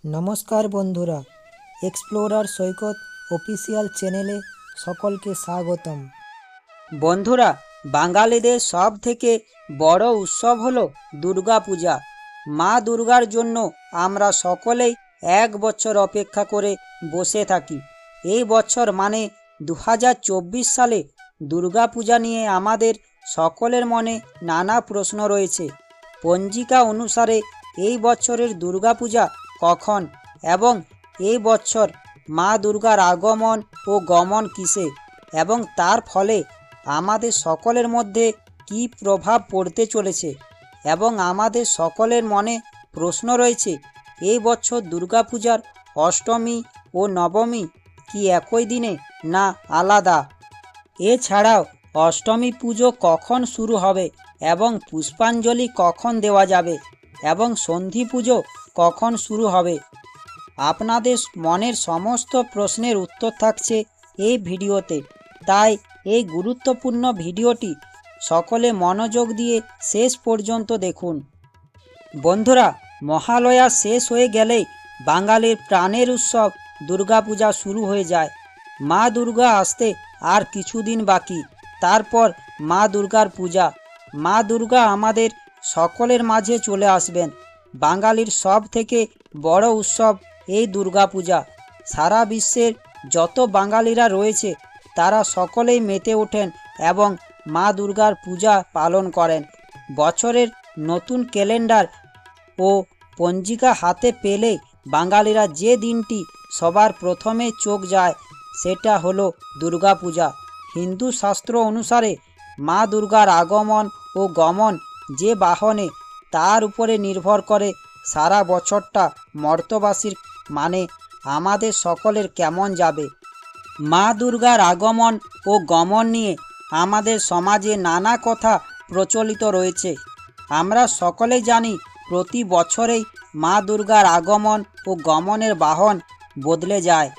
নমস্কার বন্ধুরা, এক্সপ্লোরার সৈকত অফিসিয়াল চ্যানেলে সকলকে স্বাগতম। বন্ধুরা, বাঙালিদের সব থেকে বড় উৎসব হলো দুর্গা পূজা। মা দুর্গার জন্য আমরা সকলেই এক বছর অপেক্ষা করে বসে থাকি। এই বছর মানে 2024 সালে দুর্গা পূজা নিয়ে আমাদের সকলের মনে নানা প্রশ্ন রয়েছে। পঞ্জিকা অনুসারে এই বছরের দুর্গা পূজা কখন এবং এই বছর মা দুর্গার আগমন ও গমন কিসে এবং তার ফলে আমাদের সকলের মধ্যে কী প্রভাব পড়তে চলেছে এবং আমাদের সকলের মনে প্রশ্ন রয়েছে, এই বছর দুর্গাপূজার অষ্টমী ও নবমী কি একই দিনে না আলাদা? এছাড়াও অষ্টমী পুজো কখন শুরু হবে এবং পুষ্পাঞ্জলি কখন দেওয়া যাবে এবং সন্ধি পুজো কখন শুরু হবে? আপনাদের মনের সমস্ত প্রশ্নের উত্তর থাকছে এই ভিডিওতে। তাই এই গুরুত্বপূর্ণ ভিডিওটি সকলে মনোযোগ দিয়ে শেষ পর্যন্ত দেখুন। বন্ধুরা, মহালয়া শেষ হয়ে গেলেই বাঙালির প্রাণের উৎসব দুর্গাপূজা শুরু হয়ে যায়। মা দুর্গা আসতে আর কিছুদিন বাকি, তারপর মা দুর্গার পূজা। মা দুর্গা আমাদের সকলের মাঝে চলে আসবেন। বাঙালির সব থেকে বড় উৎসব এই দুর্গাপূজা। সারা বিশ্বের যত বাঙালিরা রয়েছে তারা সকলেই মেতে ওঠেন এবং মা দুর্গার পূজা পালন করেন। বছরের নতুন ক্যালেন্ডার ও পঞ্জিকা হাতে পেলে বাঙালিরা যে দিনটি সবার প্রথমে চোখ যায় সেটা হলো দুর্গাপূজা। হিন্দু শাস্ত্র অনুসারে মা দুর্গার আগমন ও গমন যে বাহনে তার উপরে নির্ভর করে সারা বছরটা মর্তবাসীর মানে আমাদের সকলের কেমন যাবে। মা দুর্গার আগমন ও গমন নিয়ে আমাদের সমাজে নানা কথা প্রচলিত রয়েছে। আমরা সকলেই জানি প্রতি বছরেই মা দুর্গার আগমন ও গমনের বাহন বদলে যায়।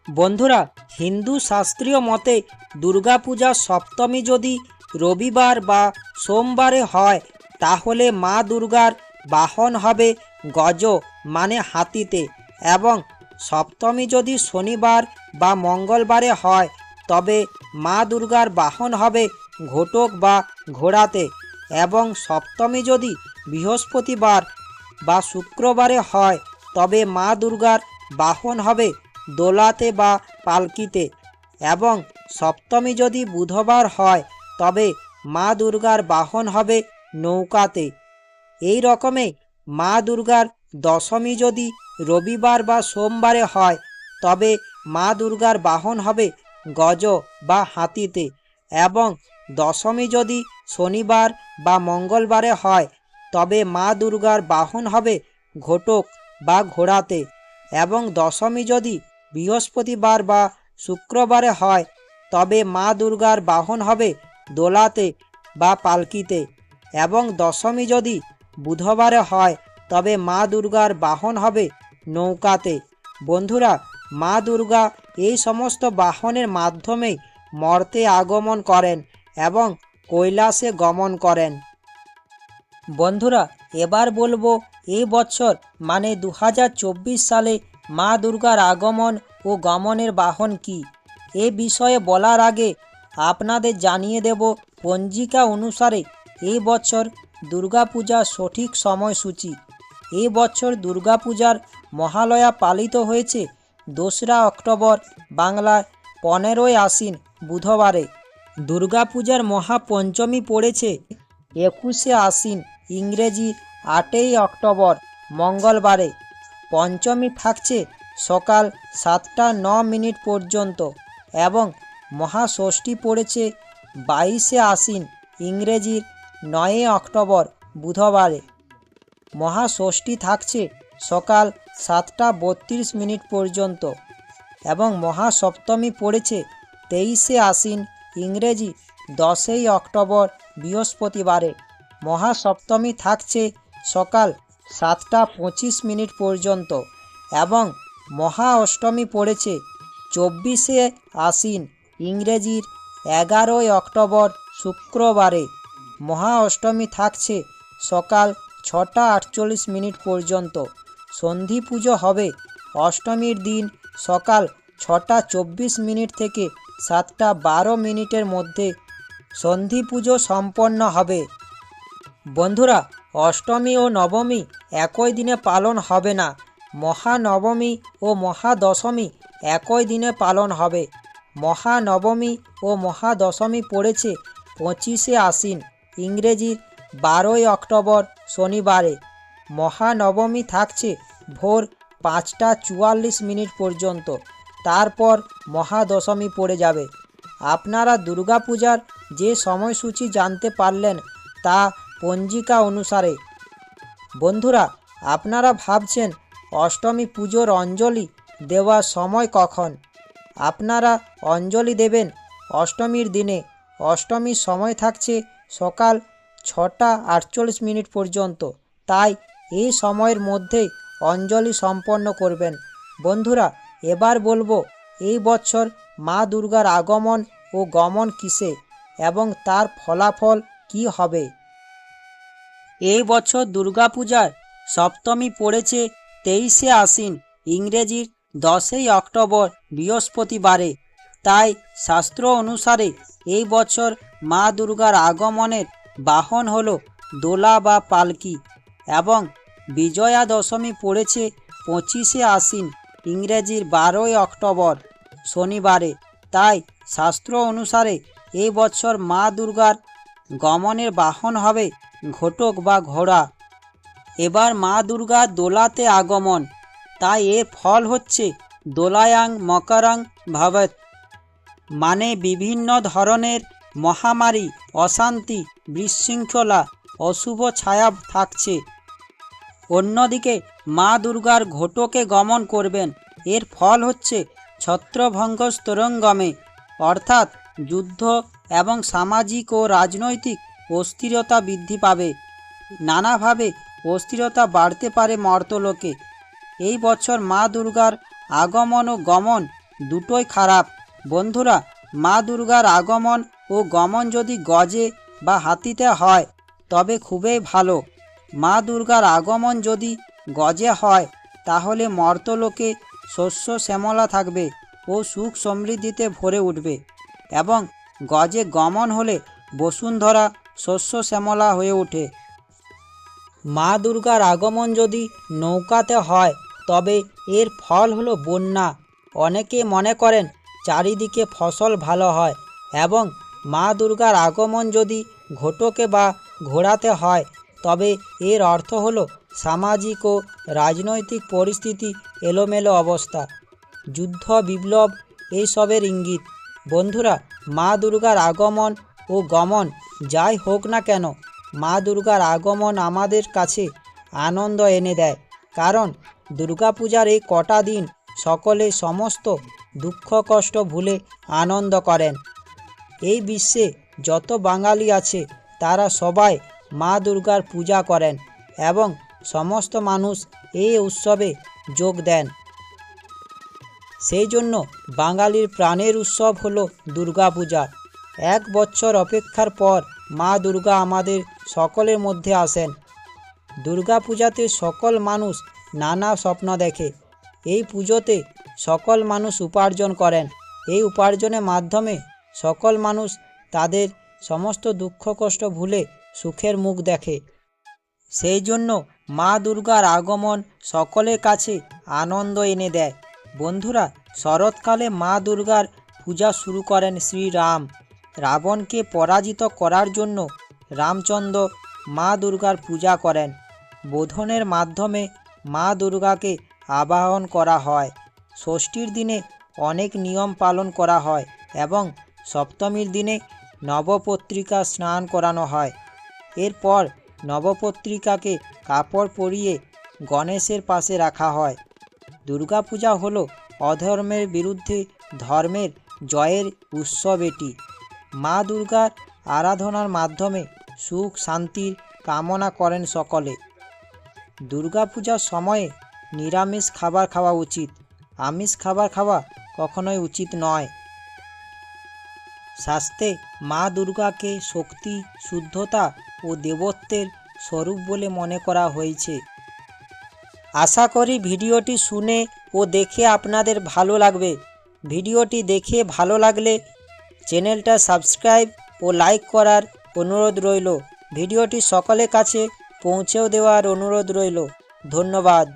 বন্ধুরা, হিন্দু শাস্ত্রীয় মতে দুর্গাপূজার সপ্তমী যদি রবিবার বা সোমবারে হয় তাহলে মা দুর্গার বাহন হবে গজ মানে হাতিতে, এবং সপ্তমী যদি শনিবার বা মঙ্গলবারে হয় তবে মা দুর্গার বাহন হবে ঘোটক বা ঘোড়াতে, এবং সপ্তমী যদি বৃহস্পতিবার বা শুক্রবারে হয় তবে মা দুর্গার বাহন হবে দোলাতে বা পালকিতে, এবং সপ্তমী যদি বুধবার হয় তবে মা দুর্গার বাহন হবে নৌকাতে। এই রকমে মা দুর্গার দশমী যদি রবিবার বা সোমবারে হয় তবে মা দুর্গার বাহন হবে গজ বা হাতিতে, এবং দশমী যদি শনিবার বা মঙ্গলবারে হয় তবে মা দুর্গার বাহন হবে ঘোটক বা ঘোড়াতে, এবং দশমী যদি বৃহস্পতিবার বা শুক্রবারে হয় তবে মা দুর্গার বাহন হবে দোলাতে বা পালকিতে, এবং দশমী যদি বুধবারে হয় তবে মা দুর্গার বাহন হবে নৌকাতে। বন্ধুরা, মা দুর্গা এই সমস্ত বাহনের মাধ্যমেই মর্তে আগমন করেন এবং কৈলাসে গমন করেন। বন্ধুরা, এবার বলবো এই বছর মানে 2024 সালে মা দুর্গার আগমন ও গমনের বাহন কি। এ বিষয়ে বলার আগে আপনাদের জানিয়ে দেব পঞ্জিকা অনুসারে এই বছর দুর্গাপূজার সঠিক সময়সূচি। এই বছর দুর্গাপূজার মহালয়া পালিত হয়েছে 2রা অক্টোবর বাংলায় 15ই আশ্বিন বুধবারে। দুর্গাপূজার মহাপঞ্চমী পড়েছে 21শে আশ্বিন ইংরেজি 8ই অক্টোবর মঙ্গলবারে। পঞ্চমী থাকছে সকাল 7টা 9 পর্যন্ত, এবং মহাষষ্ঠী পড়েছে 22শে আশ্বিন ইংরেজির 9ই অক্টোবর বুধবারে। মহাষষ্ঠী থাকছে সকাল 7টা 32 পর্যন্ত, এবং মহাসপ্তমী পড়েছে 23শে আশ্বিন ইংরেজি 10ই অক্টোবর বৃহস্পতিবারে। মহাসপ্তমী থাকছে সকাল 7টা 25 পর্যন্ত, এবং মহা অষ্টমী পড়েছে 24শে আশ্বিন ইংরেজির 11ই অক্টোবর শুক্রবারে। মহা অষ্টমী থাকছে সকাল 6টা 48 পর্যন্ত। সন্ধি পুজো হবে অষ্টমীর দিন সকাল 6:24 থেকে 7:12 মধ্যে সন্ধি পুজো সম্পন্ন হবে। বন্ধুরা, অষ্টমী ও নবমী একই দিনে পালন হবে না। মহানবমী ও মহাদশমী একই দিনে পালন হবে। মহানবমী ও মহাদশমী পড়েছে 25শে আশ্বিন, ইংরেজির 12ই অক্টোবর শনিবারে। মহানবমী থাকছে ভোর 5:44 পর্যন্ত, তারপর মহাদশমী পড়ে যাবে। আপনারা দুর্গাপূজার যে সময়সূচি জানতে পারলেন তা পঞ্জিকা অনুসারে। বন্ধুরা, আপনারা ভাবছেন অষ্টমী পুজোর অঞ্জলি দেওয়ার সময় কখন? আপনারা অঞ্জলি দেবেন অষ্টমীর দিনে। অষ্টমীর সময় থাকছে সকাল 6:48 পর্যন্ত, তাই এই সময়ের মধ্যেই অঞ্জলি সম্পন্ন করবেন। বন্ধুরা, এবার বলবো এই বছর মা দুর্গার আগমন ও গমন কিসে এবং তার ফলাফল কি হবে। এই বছর দুর্গাপূজার সপ্তমী পড়েছে 23শে আশ্বিন, ইংরেজির 10ই অক্টোবর বৃহস্পতিবারে। তাই শাস্ত্র অনুসারে এই বছর মা দুর্গার আগমনের বাহন হল দোলা বা পালকি এবং বিজয়া দশমী পড়েছে 25শে আশ্বিন, ইংরেজির 12ই অক্টোবর শনিবারে। তাই শাস্ত্র অনুসারে এই বছর মা দুর্গার গমনের বাহন হবে ঘটক বা ঘোড়া। এবার মা দুর্গার দোলাতে আগমন, তাই এর ফল হচ্ছে দোলায়াং মকরাং ভবেৎ, মানে বিভিন্ন ধরনের মহামারী, অশান্তি, বিশৃঙ্খলা, অশুভ ছায়া থাকছে। অন্যদিকে মা দুর্গার ঘটকে গমন করবেন, এর ফল হচ্ছে ছত্রভঙ্গ স্তরঙ্গমে, অর্থাৎ যুদ্ধ এবং সামাজিক ও রাজনৈতিক অস্থিরতা বৃদ্ধি পাবে। নানাভাবে অস্থিরতা বাড়তে পারে মর্তলোকে। এই বছর মা দুর্গার আগমন ও গমন দুটোই খারাপ। বন্ধুরা, মা দুর্গার আগমন ও গমন যদি গজে বা হাতিতে হয় তবে খুবই ভালো। মা দুর্গার আগমন যদি গজে হয় তাহলে মর্তলোকে শস্য শ্যামলা থাকবে ও সুখ সমৃদ্ধিতে ভরে উঠবে, এবং গজে গমন হলে বসুন্ধরা শস্য শ্যামলা হয়ে ওঠে। মা দুর্গার আগমন যদি নৌকাতে হয় তবে এর ফল হলো বন্যা। অনেকে মনে করেন চারিদিকে ফসল ভালো হয়, এবং মা দুর্গার আগমন যদি ঘটকে বা ঘোড়াতে হয় তবে এর অর্থ হলো সামাজিক ও রাজনৈতিক পরিস্থিতি এলোমেলো অবস্থা, যুদ্ধ, বিপ্লব এইসবের ইঙ্গিত। বন্ধুরা, মা দুর্গার আগমন ও গমন যাই হোক না কেন, মা দুর্গার আগমন আমাদের কাছে আনন্দ এনে দেয়, কারণ দুর্গাপূজার এই কটা দিন সকলে সমস্ত দুঃখ কষ্ট ভুলে আনন্দ করেন। এই বিশ্বে যত বাঙালি আছে তারা সবাই মা দুর্গার পূজা করেন এবং সমস্ত মানুষ এই উৎসবে যোগ দেন। সেই জন্য বাঙালির প্রাণের উৎসব হলো দুর্গাপূজা। 1 বছর অপেক্ষার পর মা দুর্গা আমাদের সকলের মধ্যে আসেন। দুর্গাপূজাতে সকল মানুষ নানা স্বপ্ন দেখে। এই পুজোতে সকল মানুষ উপার্জন করেন। এই উপার্জনের মাধ্যমে সকল মানুষ তাদের সমস্ত দুঃখ কষ্ট ভুলে সুখের মুখ দেখে। সেই জন্য মা দুর্গার আগমন সকলের কাছে আনন্দ এনে দেয়। বন্ধুরা, শরৎকালে মা দুর্গার পূজা শুরু করেন শ্রীরাম। রাবণকে পরাজিত করার জন্য রামচন্দ্র মা দুর্গার পূজা করেন। বোধনের মাধ্যমে মা দুর্গাকে আবাহন করা হয়। ষষ্ঠীর দিনে অনেক নিয়ম পালন করা হয় এবং সপ্তমীর দিনে নবপত্রিকা স্নান করানো হয়। এরপর নবপত্রিকাকে কাপড় পরিয়ে গণেশের পাশে রাখা হয়। দুর্গাপূজা হলো অধর্মের বিরুদ্ধে ধর্মের জয়ের উৎসব। এটি মা দুর্গার আরাধনার মাধ্যমে সুখ শান্তির কামনা করেন সকলে। দুর্গাপূজার সময়ে নিরামিষ খাবার খাওয়া উচিত, আমিষ খাবার খাওয়া কখনোই উচিত নয়। শাস্ত্রে মা দুর্গাকে শক্তি, শুদ্ধতা ও দেবত্বের স্বরূপ বলে মনে করা হয়েছে। আশা করি ভিডিওটি শুনে ও দেখে আপনাদের ভালো লাগবে। ভিডিওটি দেখে ভালো লাগলে চ্যানেলটা সাবস্ক্রাইব ও লাইক করার অনুরোধ রইল। ভিডিওটি সকলের কাছে পৌঁছেও দেওয়ার অনুরোধ রইল। ধন্যবাদ।